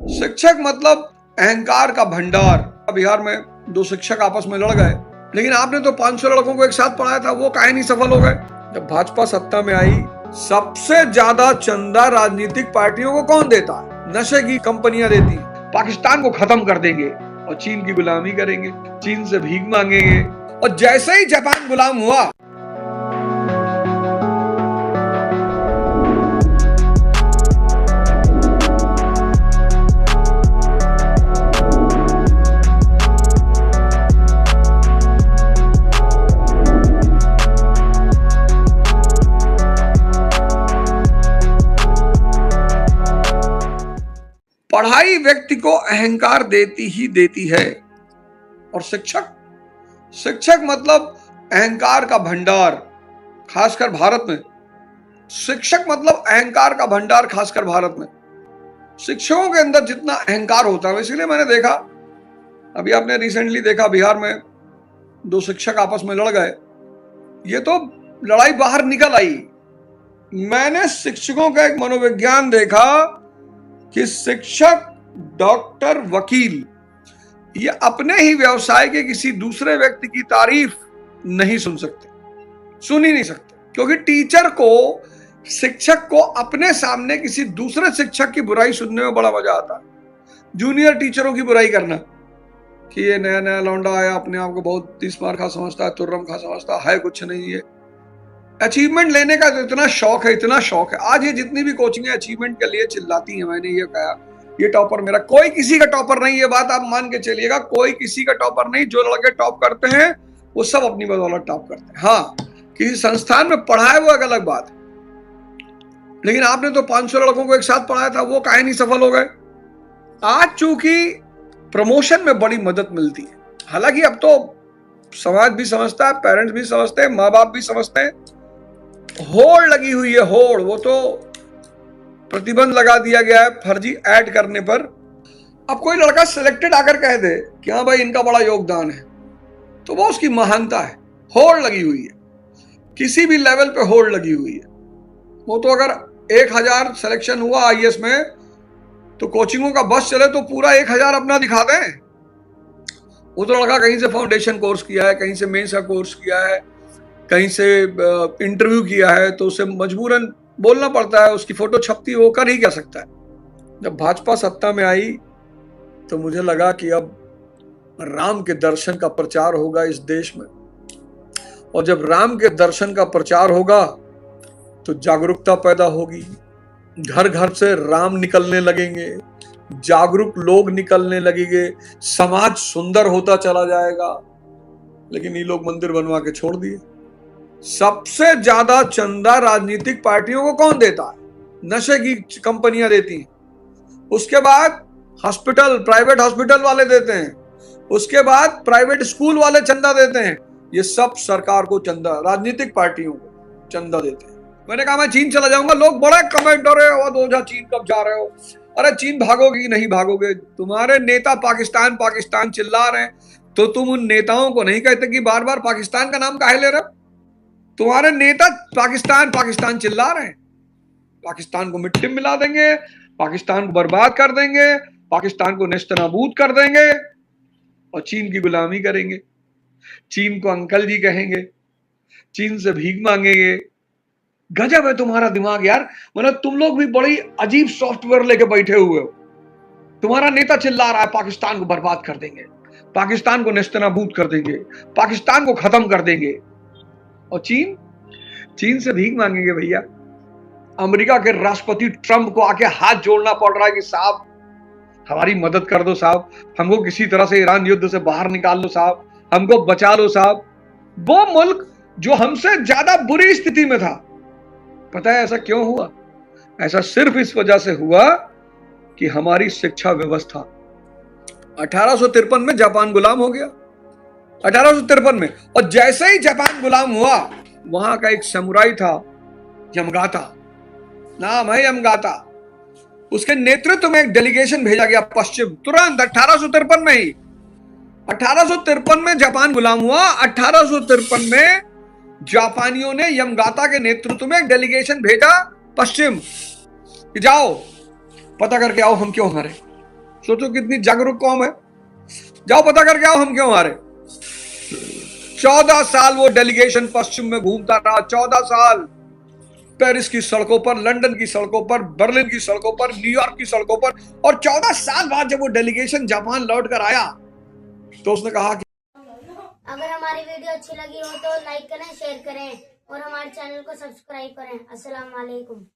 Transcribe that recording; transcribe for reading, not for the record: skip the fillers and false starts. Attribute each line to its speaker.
Speaker 1: शिक्षक मतलब अहंकार का भंडार। बिहार में दो शिक्षक आपस में लड़ गए, लेकिन आपने तो 500 लड़कों को एक साथ पढ़ाया था, वो काहे नहीं सफल हो गए? जब भाजपा सत्ता में आई, सबसे ज्यादा चंदा राजनीतिक पार्टियों को कौन देता है? नशे की कंपनियां देती हैं। पाकिस्तान को खत्म कर देंगे और चीन की गुलामी करेंगे, चीन से भीख मांगेंगे। और जैसे ही जापान गुलाम हुआ, पढ़ाई व्यक्ति को अहंकार देती ही देती है। और शिक्षक मतलब अहंकार का भंडार, खासकर भारत में। शिक्षक मतलब अहंकार का भंडार, खासकर भारत में। शिक्षकों के अंदर जितना अहंकार होता है, इसीलिए मैंने देखा, अभी आपने रिसेंटली देखा बिहार में दो शिक्षक आपस में लड़ गए। ये तो लड़ाई बाहर निकल आई। मैंने शिक्षकों का एक मनोविज्ञान देखा कि शिक्षक, डॉक्टर, वकील, ये अपने ही व्यवसाय के किसी दूसरे व्यक्ति की तारीफ नहीं सुन सकते, सुन ही नहीं सकते। क्योंकि टीचर को, शिक्षक को अपने सामने किसी दूसरे शिक्षक की बुराई सुनने में बड़ा मजा आता है। जूनियर टीचरों की बुराई करना कि ये नया नया लौंडा आया, अपने आप को बहुत 30 मार खा समझता है, तुर्रम खा समझता है कुछ नहीं है। अचीवमेंट लेने का तो इतना शौक है, इतना शौक है। आज ये जितनी भी कोचिंग अचीवमेंट के लिए चिल्लाती हैं, मैंने ये कहा, ये टॉपर मेरा, कोई किसी का टॉपर नहीं। ये बात आप मान के चलिएगा, कोई किसी का टॉपर नहीं। जो लड़के टॉप करते हैं वो सब अपनी बदौलत टॉप करते हैं। हाँ, किसी संस्थान में पढ़ा है वो एक अलग बात है, लेकिन आपने तो 500 लड़कों को एक साथ पढ़ाया था, वो काहे नहीं सफल हो गए? आज चूंकि प्रमोशन में बड़ी मदद मिलती है, हालांकि अब तो समाज भी समझता है, पेरेंट्स भी समझते हैं, माँ बाप भी समझते हैं। होड़ लगी हुई है, होड़। वो तो प्रतिबंध लगा दिया गया है फर्जी ऐड करने पर। अब कोई लड़का सिलेक्टेड आकर कह दे कि हाँ भाई इनका बड़ा योगदान है, तो वो उसकी महानता है। होड़ लगी हुई है, किसी भी लेवल पे होड़ लगी हुई है। वो तो अगर 1000 सिलेक्शन हुआ आईएएस में, तो कोचिंगों का बस चले तो पूरा 1000 अपना दिखा दें। वो तो लड़का कहीं से फाउंडेशन कोर्स किया है, कहीं से मेंस का कोर्स किया है, कहीं से इंटरव्यू किया है, तो उसे मजबूरन बोलना पड़ता है, उसकी फोटो छपती है, वो कर ही क्या सकता है। जब भाजपा सत्ता में आई तो मुझे लगा कि अब राम के दर्शन का प्रचार होगा इस देश में, और जब राम के दर्शन का प्रचार होगा तो जागरूकता पैदा होगी। घर घर से राम निकलने लगेंगे, जागरूक लोग निकलने लगेंगे, समाज सुंदर होता चला जाएगा। लेकिन ये लोग मंदिर बनवा के छोड़ दिए। सबसे ज्यादा चंदा राजनीतिक पार्टियों को कौन देता है? नशे की कंपनियां देती हैं। उसके बाद हॉस्पिटल, प्राइवेट हॉस्पिटल वाले देते हैं। उसके बाद प्राइवेट स्कूल वाले चंदा देते हैं। ये सब सरकार को चंदा, राजनीतिक पार्टियों को चंदा देते हैं। मैंने कहा मैं चीन चला जाऊंगा, लोग बड़े कमेंट, अरे ओझा चीन कब जा रहे हो? अरे चीन भागोगे कि नहीं भागोगे? तुम्हारे नेता पाकिस्तान पाकिस्तान चिल्ला रहे हैं, तो तुम उन नेताओं को नहीं कहते कि बार बार पाकिस्तान का नाम काहे ले रहे हो? तुम्हारे नेता पाकिस्तान पाकिस्तान चिल्ला रहे हैं। पाकिस्तान को मिट्टी में मिला देंगे, पाकिस्तान को बर्बाद कर देंगे, पाकिस्तान को नेस्तनाबूद कर देंगे और चीन की गुलामी करेंगे। चीन को अंकल जी कहेंगे, चीन से भीख मांगेंगे। गजब है तुम्हारा दिमाग यार। मतलब तुम लोग भी बड़ी अजीब सॉफ्टवेयर लेके बैठे हुए हो। तुम्हारा नेता चिल्ला रहा है पाकिस्तान को बर्बाद कर देंगे, पाकिस्तान को नेस्तनाबूद कर देंगे, पाकिस्तान को खत्म कर देंगे, और चीन से भीख मांगेंगे। भैया, अमेरिका के राष्ट्रपति ट्रंप को आके हाथ जोड़ना पड़ रहा है कि साहब हमारी मदद कर दो साहब, हमको किसी तरह से ईरान युद्ध से बाहर निकाल लो साहब, हमको बचा लो साहब। वो मुल्क जो हमसे ज्यादा बुरी स्थिति में था, पता है ऐसा क्यों हुआ? ऐसा सिर्फ इस वजह से हुआ कि हमारी शिक्षा व्यवस्था। 1853 में जापान गुलाम हो गया, 1853 में। और जैसे ही जापान गुलाम हुआ, वहां का एक समुराई था, यमगाता नाम है, यमगाता। उसके नेतृत्व में एक डेलीगेशन भेजा गया पश्चिम, तुरंत 1853 में ही। 1853 में जापान गुलाम हुआ। 1853 में जापानियों ने यमगाता के नेतृत्व में एक डेलीगेशन भेजा पश्चिम कि जाओ पता करके आओ हम क्यों हारे। सोचो कितनी जागरूक कौम है। जाओ पता करके आओ हम क्यों हारे। 14 साल वो डेलीगेशन पश्चिम में घूमता रहा, 14 साल पेरिस की सड़कों पर, लंदन की सड़कों पर, बर्लिन की सड़कों पर, न्यूयॉर्क की सड़कों पर। और 14 साल बाद जब वो डेलीगेशन जापान लौट कर आया तो उसने कहा कि
Speaker 2: अगर हमारी वीडियो अच्छी लगी हो तो लाइक करें, शेयर करें और हमारे चैनल को सब्सक्राइब करें। अस्सलाम वालेकुम।